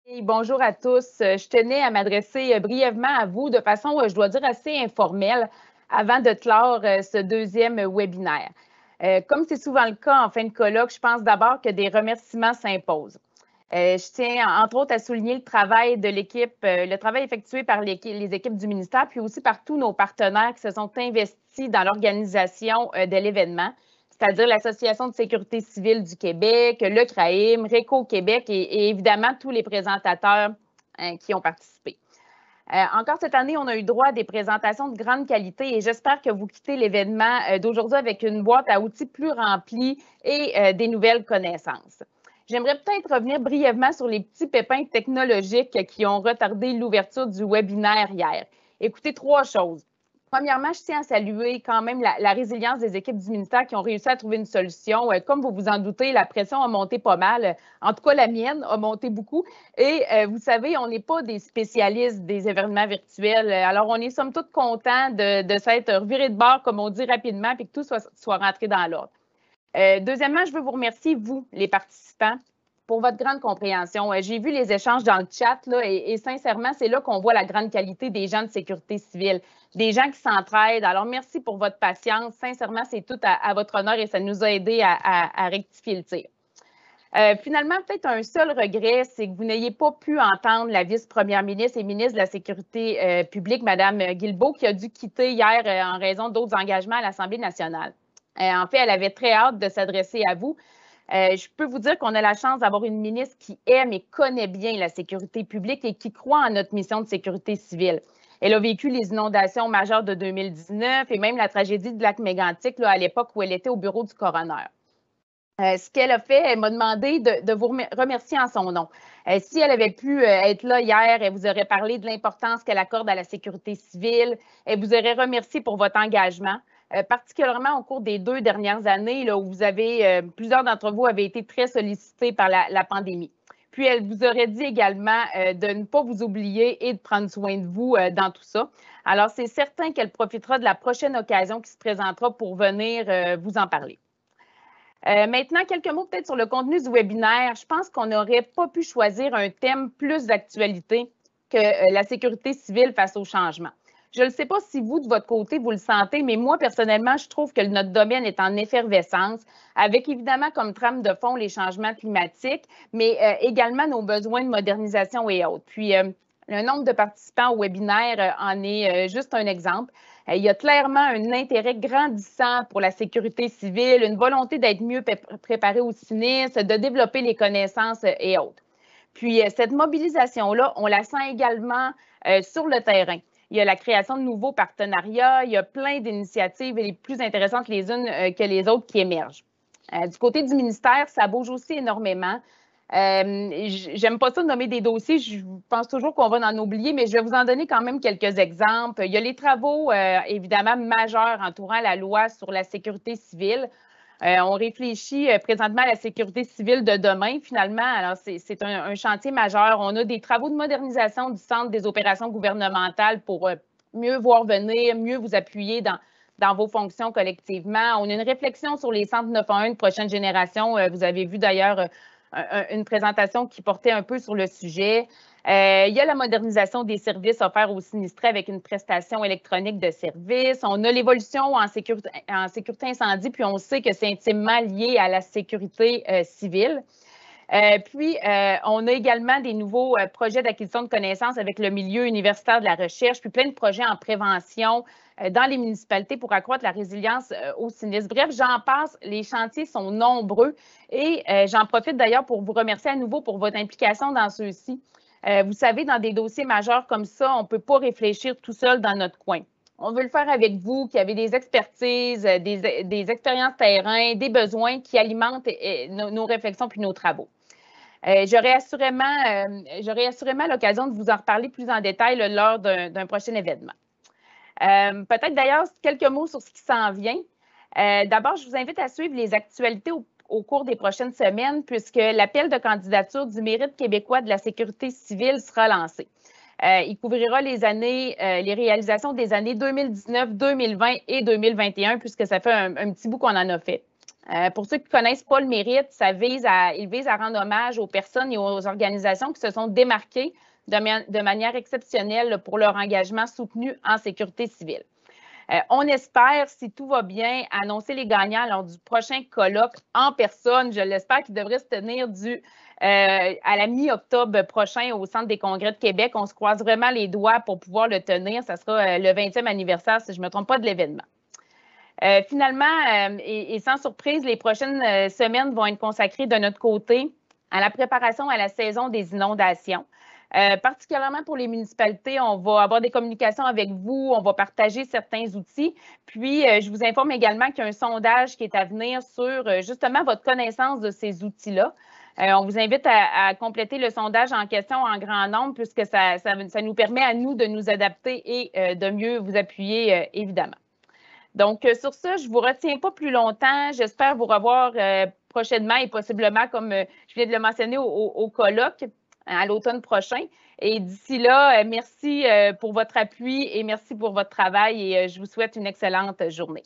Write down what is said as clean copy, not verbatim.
Et bonjour à tous. Je tenais à m'adresser brièvement à vous de façon, je dois dire, assez informelle avant de clore ce deuxième webinaire. Comme c'est souvent le cas en fin de colloque, je pense d'abord que des remerciements s'imposent. Je tiens entre autres à souligner le travail de l'équipe, le travail effectué par les équipes du ministère, puis aussi par tous nos partenaires qui se sont investis dans l'organisation de l'événement, c'est-à-dire l'Association de sécurité civile du Québec, le CRAIM, RÉCO Québec et évidemment tous les présentateurs qui ont participé. Encore cette année, on a eu droit à des présentations de grande qualité et j'espère que vous quittez l'événement d'aujourd'hui avec une boîte à outils plus remplie et des nouvelles connaissances. J'aimerais peut-être revenir brièvement sur les petits pépins technologiques qui ont retardé l'ouverture du webinaire hier. Écoutez, trois choses. Premièrement, je tiens à saluer quand même la résilience des équipes du ministère qui ont réussi à trouver une solution. Comme vous vous en doutez, la pression a monté pas mal. En tout cas, la mienne a monté beaucoup. Et vous savez, on n'est pas des spécialistes des événements virtuels. Alors, on est somme toute contents de s'être reviré de bord, comme on dit rapidement, puis que tout soit rentré dans l'ordre. Deuxièmement, je veux vous remercier, vous, les participants, pour votre grande compréhension. J'ai vu les échanges dans le chat là, et sincèrement, c'est là qu'on voit la grande qualité des gens de sécurité civile, des gens qui s'entraident. Alors, merci pour votre patience. Sincèrement, c'est tout à votre honneur et ça nous a aidés à rectifier le tir. Finalement, peut-être un seul regret, c'est que vous n'ayez pas pu entendre la vice-première ministre et ministre de la Sécurité publique, Mme Guilbeault, qui a dû quitter hier en raison d'autres engagements à l'Assemblée nationale. En fait, elle avait très hâte de s'adresser à vous. Je peux vous dire qu'on a la chance d'avoir une ministre qui aime et connaît bien la sécurité publique et qui croit en notre mission de sécurité civile. Elle a vécu les inondations majeures de 2019 et même la tragédie de Lac-Mégantic à l'époque où elle était au bureau du coroner. Ce qu'elle a fait, elle m'a demandé de vous remercier en son nom. Si elle avait pu être là hier, elle vous aurait parlé de l'importance qu'elle accorde à la sécurité civile. Elle vous aurait remercié pour votre engagement, particulièrement au cours des 2 dernières années là, où vous avez, plusieurs d'entre vous avaient été très sollicités par la pandémie. Puis, elle vous aurait dit également de ne pas vous oublier et de prendre soin de vous dans tout ça. Alors, c'est certain qu'elle profitera de la prochaine occasion qui se présentera pour venir vous en parler. Maintenant, quelques mots peut-être sur le contenu du webinaire. Je pense qu'on n'aurait pas pu choisir un thème plus d'actualité que la sécurité civile face au changement. Je ne sais pas si vous, de votre côté, vous le sentez, mais moi, personnellement, je trouve que notre domaine est en effervescence, avec évidemment comme trame de fond les changements climatiques, mais également nos besoins de modernisation et autres. Puis, le nombre de participants au webinaire en est juste un exemple. Il y a clairement un intérêt grandissant pour la sécurité civile, une volonté d'être mieux préparé au sinistre, de développer les connaissances et autres. Puis, cette mobilisation-là, on la sent également sur le terrain. Il y a la création de nouveaux partenariats, il y a plein d'initiatives les plus intéressantes les unes que les autres qui émergent. Du côté du ministère, ça bouge aussi énormément. J'aime pas ça de nommer des dossiers, je pense toujours qu'on va en oublier, mais je vais vous en donner quand même quelques exemples. Il y a les travaux, évidemment, majeurs entourant la loi sur la sécurité civile. On réfléchit présentement à la sécurité civile de demain, finalement. Alors, c'est un chantier majeur. On a des travaux de modernisation du Centre des opérations gouvernementales pour mieux voir venir, mieux vous appuyer dans vos fonctions collectivement. On a une réflexion sur les centres 911 de prochaine génération. Vous avez vu d'ailleurs une présentation qui portait un peu sur le sujet. Il y a la modernisation des services offerts aux sinistrés avec une prestation électronique de services. On a l'évolution en sécurité incendie, puis on sait que c'est intimement lié à la sécurité civile. Puis, on a également des nouveaux projets d'acquisition de connaissances avec le milieu universitaire de la recherche, puis plein de projets en prévention dans les municipalités pour accroître la résilience au sinistre. Bref, j'en passe, les chantiers sont nombreux et j'en profite d'ailleurs pour vous remercier à nouveau pour votre implication dans ceux-ci. Vous savez, dans des dossiers majeurs comme ça, on ne peut pas réfléchir tout seul dans notre coin. On veut le faire avec vous, qui avez des expertises, des expériences terrain, des besoins qui alimentent nos réflexions puis nos travaux. J'aurai assurément l'occasion de vous en reparler plus en détail lors d'un prochain événement. Peut-être d'ailleurs quelques mots sur ce qui s'en vient. D'abord, je vous invite à suivre les actualités au cours des prochaines semaines puisque l'appel de candidature du Mérite québécois de la sécurité civile sera lancé. Il couvrira les réalisations des années 2019, 2020 et 2021 puisque ça fait un petit bout qu'on en a fait. Pour ceux qui ne connaissent pas le mérite, il vise à rendre hommage aux personnes et aux organisations qui se sont démarquées de manière exceptionnelle pour leur engagement soutenu en sécurité civile. On espère, si tout va bien, annoncer les gagnants lors du prochain colloque en personne. Je l'espère qu'il devrait se tenir à la mi-octobre prochain au Centre des congrès de Québec. On se croise vraiment les doigts pour pouvoir le tenir. Ça sera le 20e anniversaire, si je ne me trompe pas, de l'événement. Finalement, et sans surprise, les prochaines semaines vont être consacrées de notre côté à la préparation à la saison des inondations. Particulièrement pour les municipalités, on va avoir des communications avec vous, on va partager certains outils. Puis, je vous informe également qu'il y a un sondage qui est à venir sur justement votre connaissance de ces outils-là. On vous invite à compléter le sondage en question en grand nombre puisque ça nous permet à nous de nous adapter et de mieux vous appuyer, évidemment. Donc, sur ça, je ne vous retiens pas plus longtemps. J'espère vous revoir prochainement et possiblement, comme je viens de le mentionner, au colloque à l'automne prochain. Et d'ici là, merci pour votre appui et merci pour votre travail et je vous souhaite une excellente journée.